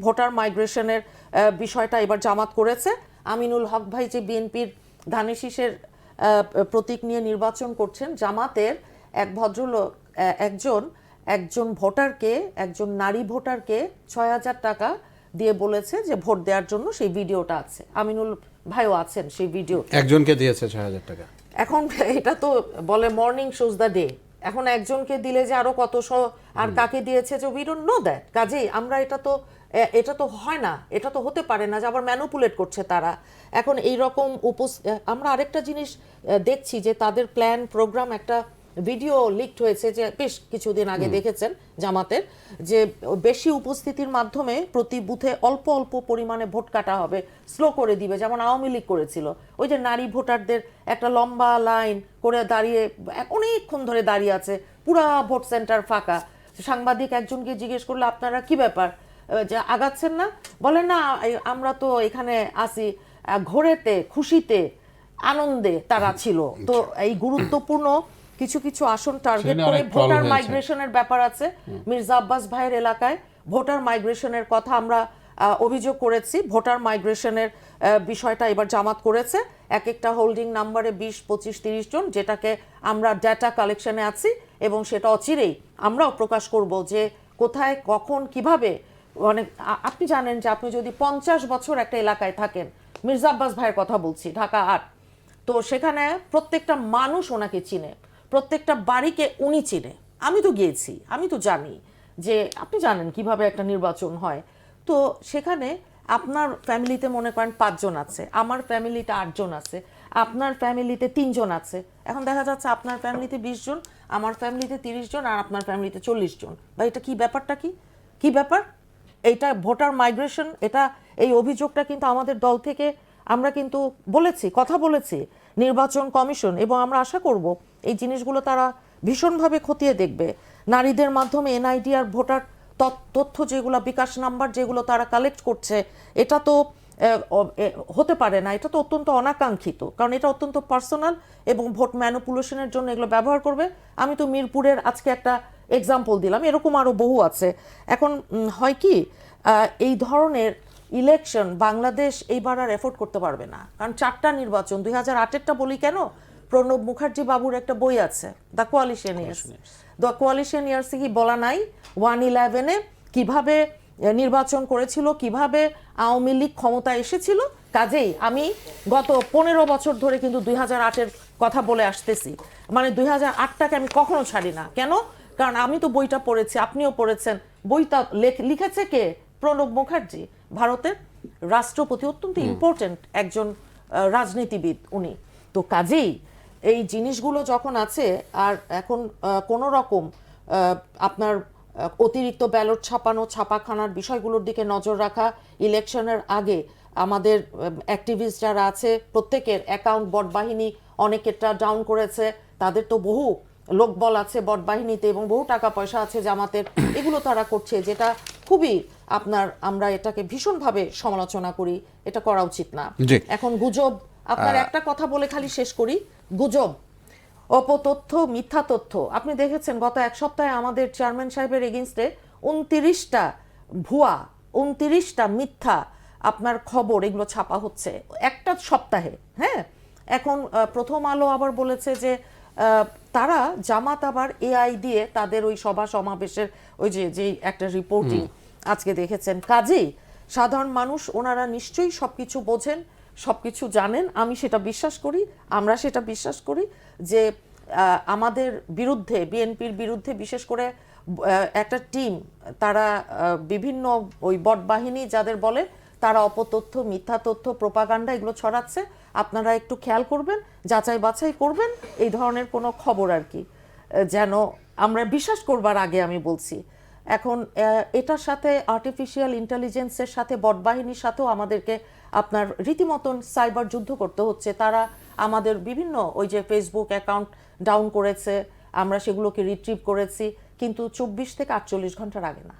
Voter মাইগ্রেশনের বিষয়টা এবার জামাত করেছে। আমিনুল হক ভাই যে বিএনপির ধানের শীষের প্রতীক নিয়ে নির্বাচন করছেন, জামাতের এক ভদ্রলোক একজন ভোটারকে, একজন নারী ভোটারকে ৬,০০০ টাকা দিয়ে বলেছে যে ভোট দেওয়ার জন্য। সেই ভিডিওটা আছে, আমিনুল ভাইও আছেন সেই ভিডিও। একজনকে দিয়েছে ৬,০০০ টাকা। এখন এটা তো বলে মর্নিং শোজ দ্য ডে। এখন একজনকে দিলে যে আরো কতশো আর কাকে দিয়েছে যে উই ডোন্ট নো দ্যাট। কাজেই আমরা এটা তো হয় না, এটা তো হতে পারে না যে আবার ম্যানুপুলেট করছে তারা। এখন এই রকম আমরা আরেকটা জিনিস দেখছি যে তাদের প্ল্যান প্রোগ্রাম, একটা ভিডিও লিকড হয়েছে যে বেশ কিছুদিন আগে দেখেছেন জামাতের, যে বেশি উপস্থিতির মাধ্যমে প্রতি বুথে অল্প অল্প পরিমাণে ভোট কাটা হবে, স্লো করে দিবে, যেমন আওয়ামী লীগ করেছিল। ওই যে নারী ভোটারদের একটা লম্বা লাইন করে দাঁড়িয়ে অনেকক্ষণ ধরে দাঁড়িয়ে আছে, পুরা ভোট সেন্টার ফাঁকা। সাংবাদিক একজনকে জিজ্ঞেস করলে আপনারা কি ব্যাপার, যে আগাচ্ছেন না? বলে না, আমরা তো এখানে আসি ঘোরেতে, খুশিতে, আনন্দে তারা ছিল। তো এই গুরুত্বপূর্ণ কিছু কিছু আসন টার্গেট করে ভোটার মাইগ্রেশনের ব্যাপার আছে। মির্জা আব্বাস ভাইয়ের এলাকায় ভোটার মাইগ্রেশনের কথা আমরা অভিযোগ করেছি। ভোটার মাইগ্রেশনের বিষয়টা এবার জামাত করেছে। এক একটা হোল্ডিং নাম্বারে 20, 25, 30 জন, যেটাকে আমরা ডেটা কালেকশনে আছি এবং সেটা অচিরেই আমরাও প্রকাশ করব যে কোথায়, কখন, কিভাবে। মানে আপনি জানেন যে আপনি যদি 50 বছর একটা এলাকায় থাকেন, মির্জা আব্বাস ভাইয়ের কথা বলছি, ঢাকা 8, তো সেখানে প্রত্যেকটা মানুষ ওনাকে চিনে, প্রত্যেকটা বাড়িকে উনি চিনে। আমি তো গিয়েছি, আমি তো জানি যে আপনি জানেন কিভাবে একটা নির্বাচন হয়। তো সেখানে আপনার ফ্যামিলিতে মনে করেন 5 জন আছে, আমার ফ্যামিলিতে 8 জন আছে, আপনার ফ্যামিলিতে 3 জন আছে। এখন দেখা যাচ্ছে আপনার ফ্যামিলিতে 20 জন, আমার ফ্যামিলিতে 30 জন, আর আপনার ফ্যামিলিতে 40 জন। বা এটা কি ব্যাপারটা, কি ব্যাপার? এইটা ভোটার মাইগ্রেশন, এটা এই অভিযোগটা কিন্তু আমাদের দল থেকে আমরা কিন্তু কথা বলেছি নির্বাচন কমিশন, এবং আমরা আশা করব এই জিনিসগুলো তারা ভীষণভাবে খতিয়ে দেখবে। নারীদের মাধ্যমে এনআইডি আর ভোটার তথ্য যেগুলো, বিকাশ নাম্বার যেগুলো তারা কালেক্ট করছে, এটা তো হতে পারে না। এটা তো অত্যন্ত অনাকাঙ্ক্ষিত, কারণ এটা অত্যন্ত পার্সোনাল এবং ভোট ম্যানিপুলেশনের জন্য এগুলো ব্যবহার করবে। আমি তো মিরপুরের আজকে একটা এক্সাম্পল দিলাম, এরকম আরও বহু আছে। এখন হয় কি, এই ধরনের ইলেকশন বাংলাদেশ এইবার আর এফোর্ড করতে পারবে না, কারণ 4টা নির্বাচন। 2008-এরটা বলি কেন, প্রণব মুখার্জি বাবুর একটা বই আছে, the coalition years. The coalition ইয়ার্সে কি বলা নাই 111-এ কিভাবে নির্বাচন করেছিল, কিভাবে আওয়ামী লীগ ক্ষমতায় এসেছিল? কাজেই আমি গত 15 বছর ধরে কিন্তু 2008-এর কথা বলে আসতেছি। মানে 2008টাকে আমি কখনো ছাড়ি না। কেন? কারণ আমি তো বইটা পড়েছি, আপনিও পড়েছেন। বইটা লিখেছে কে? প্রণব মুখার্জি, ভারতের রাষ্ট্রপতি, অত্যন্ত ইম্পর্টেন্ট একজন রাজনীতিবিদ উনি। তো কাজেই এই জিনিসগুলো যখন আছে, আর এখন কোনো রকম আপনার অতিরিক্ত ব্যালট ছাপানো, ছাপাখানার বিষয়গুলোর দিকে নজর রাখা, ইলেকশনের আগে আমাদের অ্যাক্টিভিস্ট যারা আছে প্রত্যেকের অ্যাকাউন্ট বট বাহিনী অনেকেরটা ডাউন করেছে, তাদের তো বহু লোকবল আছে বট বাহিনীতে এবং বহু টাকা পয়সা আছে জামাতের, এগুলো তারা করছে, যেটা খুবই আমরা এটাকে ভীষণভাবে সমালোচনা করি। এটা করা উচিত না। এখন গুজব, আপনার একটা কথা বলে খালি শেষ করি, গুজব, অপতথ্য, মিথ্যা তথ্য। আপনি দেখেছেন গত এক সপ্তাহে আমাদের চেয়ারম্যান সাহেবের এগেইনস্টে 29টা ভুয়া, 29টা মিথ্যা আপনার খবর, এগুলো ছাপা হচ্ছে একটা সপ্তাহে। হ্যাঁ, এখন প্রথম আলো আবার বলেছে যে তারা জামাত আবার এআই দিয়ে তাদের ওই সভা সমাবেশের ওই যে একটা রিপোর্টিং আজকে দেখেছেন। কাজেই সাধারণ মানুষ ওনারা নিশ্চয়ই সবকিছু বোঝেন, সবকিছু জানেন। আমি সেটা বিশ্বাস করি, আমরা সেটা বিশ্বাস করি যে আমাদের বিরুদ্ধে, বিএনপির বিরুদ্ধে বিশেষ করে একটা টিম, তারা বিভিন্ন ওই বট বাহিনী যাদের বলে, তারা অপতথ্য, মিথ্যা তথ্য, প্রোপাগান্ডা এগুলো ছড়াচ্ছে। আপনারা একটু খেয়াল করবেন, যাচাই বাছাই করবেন এই ধরনের কোনো খবর আর কি, যেন আমরা বিশ্বাস করবার আগে। আমি বলছি এখন এটার সাথে আর্টিফিশিয়াল ইন্টেলিজেন্সের সাথে বট বাহিনীর সাথেও আমাদেরকে আপনার রীতিমতন সাইবার যুদ্ধ করতে হচ্ছে। তারা আমাদের বিভিন্ন ওই যে ফেসবুক অ্যাকাউন্ট ডাউন করেছে, আমরা সেগুলোকে রিট্রিভ করেছি, কিন্তু 24 থেকে 48 ঘন্টার আগে না।